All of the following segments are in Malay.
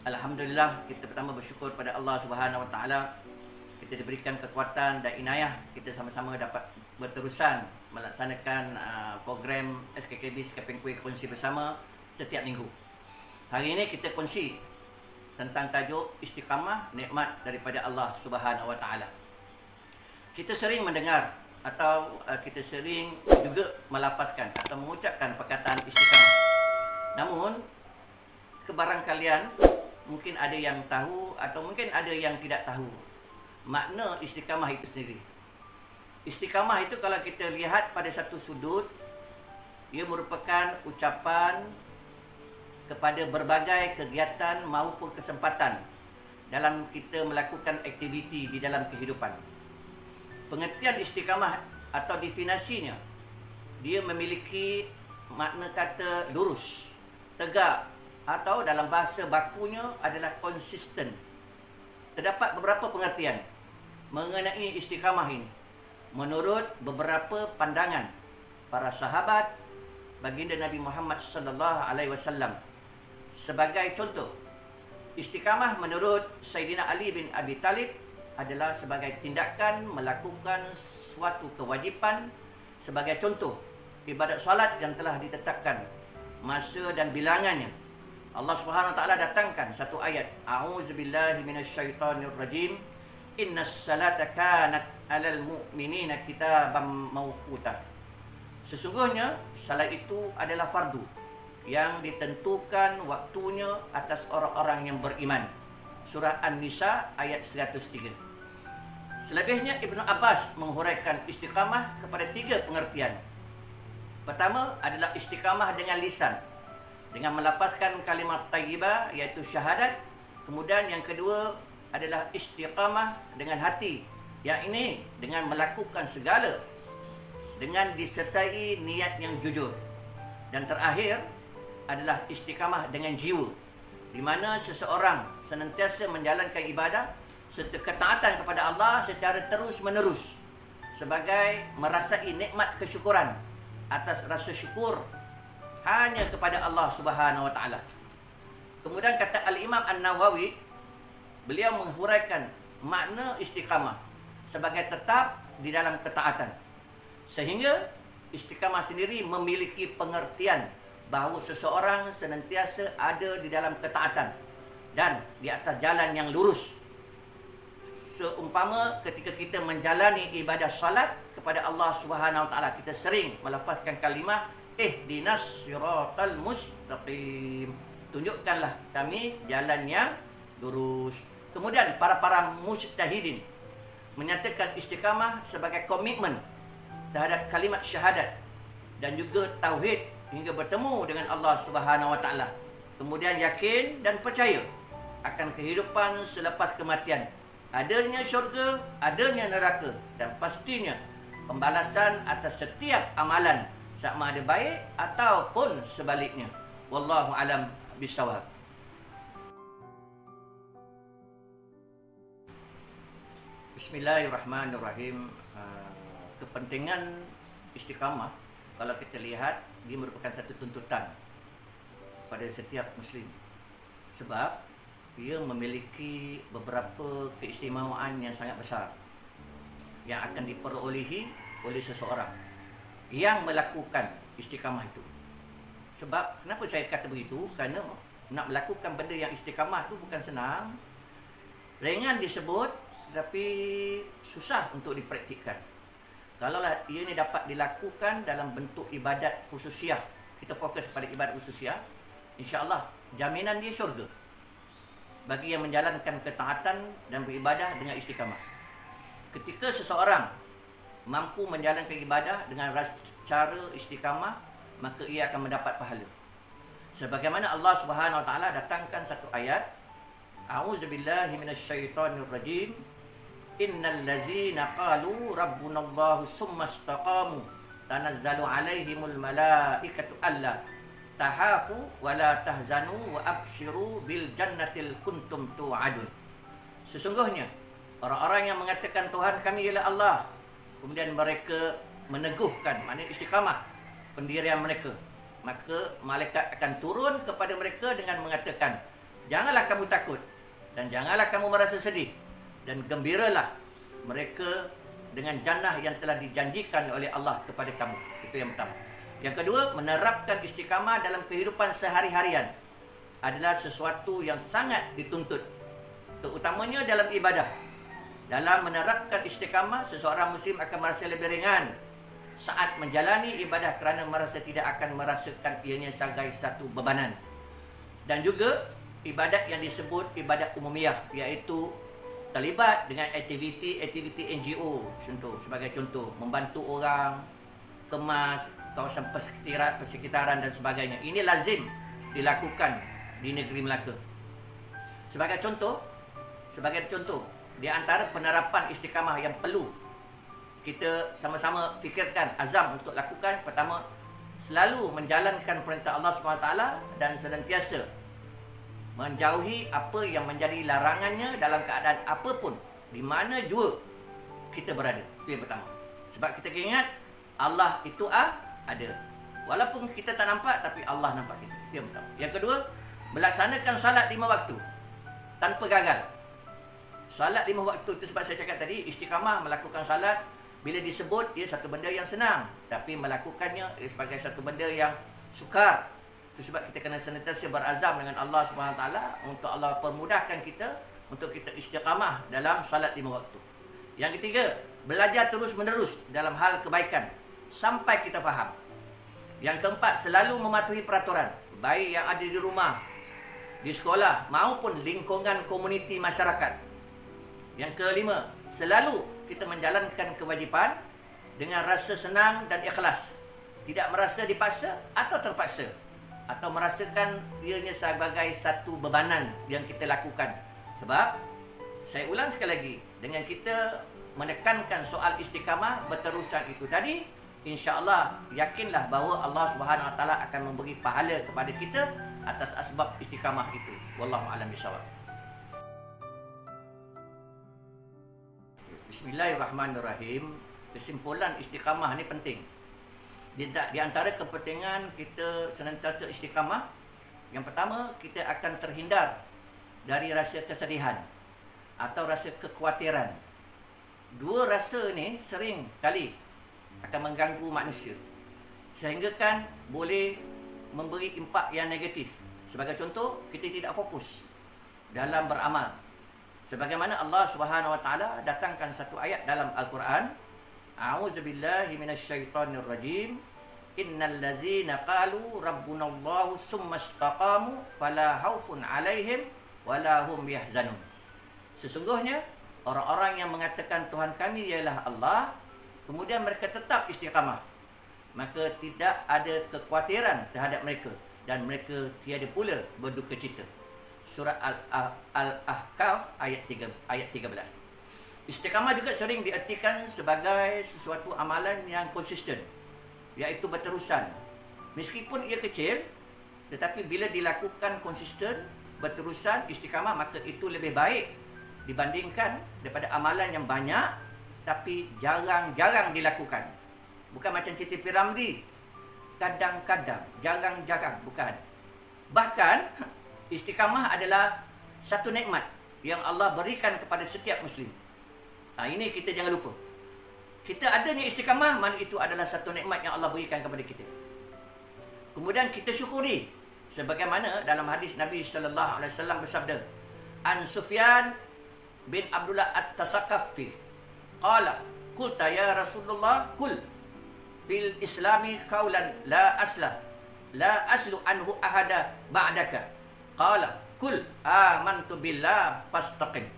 Alhamdulillah, kita pertama bersyukur pada Allah Subhanahu Wa Taala. Kita diberikan kekuatan dan inayah kita sama-sama dapat berterusan melaksanakan program SKKB Sekamping Kuih Kongsi Bersama setiap minggu. Hari ini kita kongsi tentang tajuk istiqamah, nikmat daripada Allah Subhanahu Wa Taala. Kita sering mendengar atau kita sering juga melafazkan atau mengucapkan perkataan istiqamah. Namun kebarangkalian mungkin ada yang tahu atau mungkin ada yang tidak tahu makna istiqamah itu sendiri. Istiqamah itu kalau kita lihat pada satu sudut, ia merupakan ucapan kepada berbagai kegiatan maupun kesempatan dalam kita melakukan aktiviti di dalam kehidupan. Pengertian istiqamah atau definisinya, dia memiliki makna kata lurus, tegak, atau dalam bahasa bakunya adalah konsisten. Terdapat beberapa pengertian mengenai istiqamah ini menurut beberapa pandangan para sahabat baginda Nabi Muhammad sallallahu alaihi wasallam. Sebagai contoh, istiqamah menurut Sayyidina Ali bin Abi Talib adalah sebagai tindakan melakukan suatu kewajipan. Sebagai contoh, ibadat salat yang telah ditetapkan masa dan bilangannya. Allah Subhanahu Wa Taala datangkan satu ayat, A'udzubillahi minasyaitonirrajim, Innas salata kanat 'alal mu'minina kitaban mawquta. Sesungguhnya salat itu adalah fardu yang ditentukan waktunya atas orang-orang yang beriman. Surah An-Nisa ayat 103. Selebihnya Ibnu Abbas menghuraikan istiqamah kepada tiga pengertian. Pertama adalah istiqamah dengan lisan, dengan melafazkan kalimat thayyibah iaitu syahadat. Kemudian yang kedua adalah istiqamah dengan hati, yang ini dengan melakukan segala dengan disertai niat yang jujur. Dan terakhir adalah istiqamah dengan jiwa, di mana seseorang senantiasa menjalankan ibadah serta ketaatan kepada Allah secara terus-menerus sebagai merasai nikmat kesyukuran atas rasa syukur hanya kepada Allah Subhanahu Wa Taala. Kemudian kata Al-Imam An-Nawawi, beliau menghuraikan makna istiqamah sebagai tetap di dalam ketaatan. Sehingga istiqamah sendiri memiliki pengertian bahawa seseorang senantiasa ada di dalam ketaatan dan di atas jalan yang lurus. Seumpama ketika kita menjalani ibadah salat kepada Allah Subhanahu Wa Taala, kita sering melafazkan kalimah ihdinas siratal mustaqim. Tunjukkanlah kami jalan yang lurus. Kemudian para mujtahidin menyatakan istiqamah sebagai komitmen terhadap kalimat syahadat dan juga tauhid hingga bertemu dengan Allah Subhanahu Wa Taala. Kemudian yakin dan percaya akan kehidupan selepas kematian, adanya syurga, adanya neraka, dan pastinya pembalasan atas setiap amalan sama ada baik ataupun sebaliknya. Wallahu alam bisawab. Bismillahirrahmanirrahim. Kepentingan istiqamah, kalau kita lihat, dia merupakan satu tuntutan pada setiap muslim. Sebab ia memiliki beberapa keistimewaan yang sangat besar yang akan diperolehi oleh seseorang yang melakukan istiqamah itu. Sebab kenapa saya kata begitu? Kerana nak melakukan benda yang istiqamah itu bukan senang. Ringan disebut, tetapi susah untuk dipraktikkan. Kalaulah ia ni dapat dilakukan dalam bentuk ibadat khususiyah, kita fokus pada ibadat khususiyah, insya-Allah jaminan dia syurga bagi yang menjalankan ketaatan dan beribadah dengan istiqamah. Ketika seseorang mampu menjalankan ibadah dengan cara istiqamah, maka ia akan mendapat pahala. Sebagaimana Allah Subhanahu Wa Taala datangkan satu ayat, A'udzubillahi minasyaitonirrajim, Innal ladzina qalu rabbunallahu summa istaqamu tanazzalu alaihimul malaikatu alla tahafu wa la tahzanu wa abshiru bil jannatil kuntum tu'adun. Sesungguhnya orang-orang yang mengatakan Tuhan kami ialah Allah, kemudian mereka meneguhkan, maknanya istiqamah pendirian mereka, maka malaikat akan turun kepada mereka dengan mengatakan, Janganlah kamu takut dan janganlah kamu merasa sedih, dan gembiralah mereka dengan jannah yang telah dijanjikan oleh Allah kepada kamu. Itu yang pertama. Yang kedua, menerapkan istiqamah dalam kehidupan sehari-harian adalah sesuatu yang sangat dituntut, terutamanya dalam ibadah. Dalam menerapkan istiqamah, seseorang muslim akan merasa lebih ringan saat menjalani ibadah kerana merasa tidak akan merasakan ianya sebagai satu bebanan. Dan juga ibadat yang disebut ibadat umumiyah, iaitu terlibat dengan aktiviti NGO, sebagai contoh membantu orang, kemas kawasan persekitaran dan sebagainya. Ini lazim dilakukan di negeri Melaka. Sebagai contoh, di antara penerapan istiqamah yang perlu kita sama-sama fikirkan, azam untuk lakukan, pertama, selalu menjalankan perintah Allah SWT dan senantiasa menjauhi apa yang menjadi larangannya dalam keadaan apapun, di mana jua kita berada. Itu yang pertama. Sebab kita ingat Allah itu ada. Walaupun kita tak nampak, tapi Allah nampak kita. Itu yang pertama. Yang kedua, melaksanakan salat 5 waktu tanpa gagal. Salat 5 waktu itu sebab saya cakap tadi, istiqamah melakukan salat bila disebut ia satu benda yang senang, tapi melakukannya sebagai satu benda yang sukar. Itu sebab kita kena senantiasa berazam dengan Allah SWT untuk Allah permudahkan kita untuk kita istiqamah dalam salat 5 waktu. Yang ketiga, belajar terus-menerus dalam hal kebaikan sampai kita faham. Yang keempat, selalu mematuhi peraturan, baik yang ada di rumah, di sekolah maupun lingkungan komuniti masyarakat. Yang kelima, selalu kita menjalankan kewajipan dengan rasa senang dan ikhlas, tidak merasa dipaksa atau terpaksa, atau merasakan ianya sebagai satu bebanan yang kita lakukan. Sebab, saya ulang sekali lagi, dengan kita menekankan soal istiqamah berterusan itu tadi, insya-Allah yakinlah bahawa Allah SWT akan memberi pahala kepada kita atas asbab istiqamah itu. Wallahu a'lam bishawab. Bismillahirrahmanirrahim. Kesimpulan istiqamah ni penting. Di antara kepentingan kita senantiasa istiqamah, yang pertama, kita akan terhindar dari rasa kesedihan atau rasa kekhawatiran. Dua rasa ni sering kali akan mengganggu manusia, sehingga kan boleh memberi impak yang negatif. Sebagai contoh, kita tidak fokus dalam beramal. Sebagaimana Allah Subhanahu Wa Taala datangkan satu ayat dalam Al-Quran, A'udzubillahi minasyaitonirrajim. Innal ladzina qalu rabbunallahu summa istaqamu fala khaufun 'alaihim wala hum yahzanun. Sesungguhnya orang-orang yang mengatakan Tuhan kami ialah Allah, kemudian mereka tetap istiqamah, maka tidak ada kekhawatiran terhadap mereka dan mereka tiada pula berduka cita. Surah Al-Ahqaf ayat 13. Istiqamah juga sering diartikan sebagai sesuatu amalan yang konsisten, iaitu berterusan. Meskipun ia kecil, tetapi bila dilakukan konsisten, berterusan, istiqamah, maka itu lebih baik dibandingkan daripada amalan yang banyak tapi jarang-jarang dilakukan. Bukan macam Siti P. Ramlee, kadang-kadang, jarang-jarang, bukan. Bahkan istiqamah adalah satu nikmat yang Allah berikan kepada setiap Muslim. Ini kita jangan lupa. Kita adanya istiqamah, mana itu adalah satu nikmat yang Allah berikan kepada kita. Kemudian kita syukuri, sebagaimana dalam hadis Nabi sallallahu alaihi wasallam bersabda, An Sufyan bin Abdullah At-Tasaqafi qala qulta ya Rasulullah kul fil islami qaulan la aslu anhu ahada ba'daka. Qala kul amantu billah fastaqim.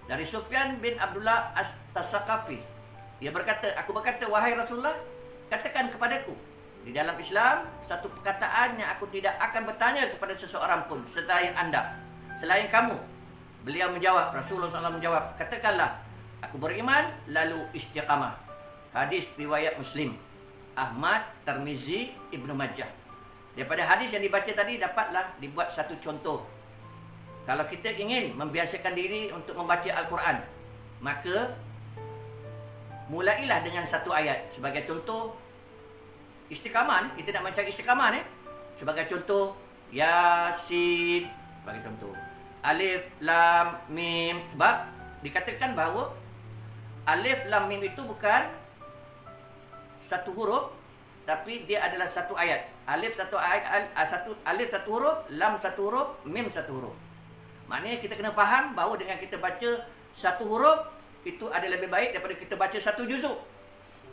Dari Sufyan bin Abdullah At-Tasaqafi, dia berkata, aku berkata, wahai Rasulullah, katakan kepadaku, di dalam Islam satu perkataan yang aku tidak akan bertanya kepada seseorang pun selain anda, selain kamu. Beliau menjawab, Rasulullah SAW menjawab, katakanlah, aku beriman lalu istiqamah. Hadis riwayat Muslim, Ahmad, Tirmizi, Ibnu Majah. Daripada hadis yang dibaca tadi dapatlah dibuat satu contoh. Kalau kita ingin membiasakan diri untuk membaca Al-Quran, maka mulailah dengan satu ayat. Sebagai contoh, istiqamah ni, kita nak macam istiqamah ni. Sebagai contoh, Yasin, Sebagai contoh, alif, lam, mim. Sebab dikatakan bahawa alif, lam, mim itu bukan satu huruf, tapi dia adalah satu ayat. Alif satu ayat, alif satu huruf, lam satu huruf, mim satu huruf. Maknanya kita kena faham bahawa dengan kita baca satu huruf itu ada lebih baik daripada kita baca satu juzuk.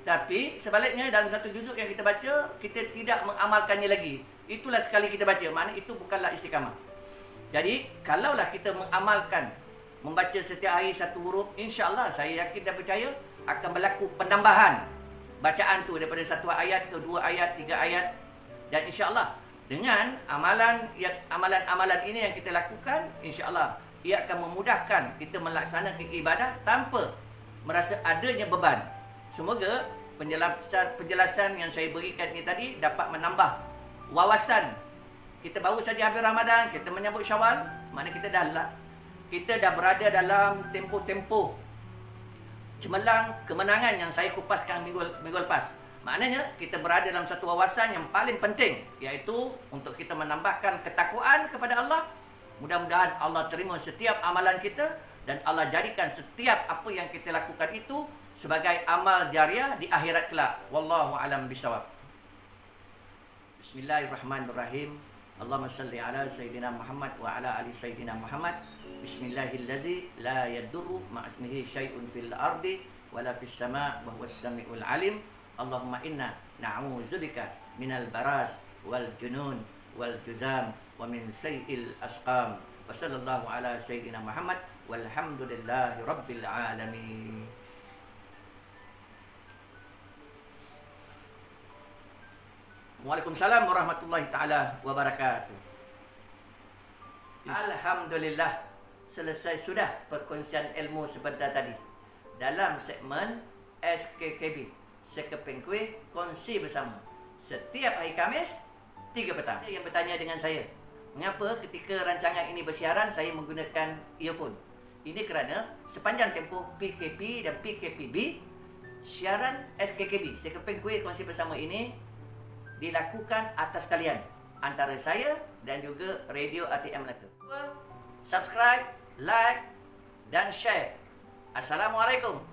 Tapi sebaliknya dalam satu juzuk yang kita baca, kita tidak mengamalkannya lagi. Itulah sekali kita baca, maknanya itu bukanlah istiqamah. Jadi kalaulah kita mengamalkan membaca setiap hari satu huruf, insya-Allah saya yakin dan percaya akan berlaku penambahan bacaan tu daripada satu ayat ke dua ayat, tiga ayat. Dan insya-Allah dengan amalan ini yang kita lakukan, insya-Allah ia akan memudahkan kita melaksanakan ibadah tanpa merasa adanya beban. Semoga penjelasan yang saya berikan ini tadi dapat menambah wawasan. Kita baru saja habis Ramadan, kita menyambut Syawal, maknanya kita dah berada dalam tempoh cemerlang kemenangan yang saya kupaskan minggu lepas. Maknanya kita berada dalam satu wawasan yang paling penting, iaitu untuk kita menambahkan ketakwaan kepada Allah. Mudah-mudahan Allah terima setiap amalan kita dan Allah jadikan setiap apa yang kita lakukan itu sebagai amal jariah di akhirat kelak. Wallahu a'lam bishawab. Bismillahirrahmanirrahim. Allahumma salli ala sayyidina Muhammad wa ala ali sayyidina Muhammad. Bismillahillazi la yadurru ma'asmihi syai'un fil ardi wala fis sama' wa huwas sami'ul alim. Allahumma inna na'udzubika minal baras wal junun wal juzam wa min sayyi'il asqam. Wa sallallahu ala sayyidina Muhammad walhamdulillahi rabbil alamin. Waalaikumsalam warahmatullahi taala wabarakatuh. Alhamdulillah, selesai sudah perkongsian ilmu sebentar tadi dalam segmen SKKB, Sekeping Kuih Kongsi Bersama, setiap hari Khamis 3 petang. Yang bertanya dengan saya, mengapa ketika rancangan ini bersiaran saya menggunakan earphone? Ini kerana sepanjang tempoh PKP dan PKPB, siaran SKKB, Sekeping Kuih Kongsi Bersama ini dilakukan atas kalian, antara saya dan juga Radio ATM Melaka. Subscribe, like dan share. Assalamualaikum.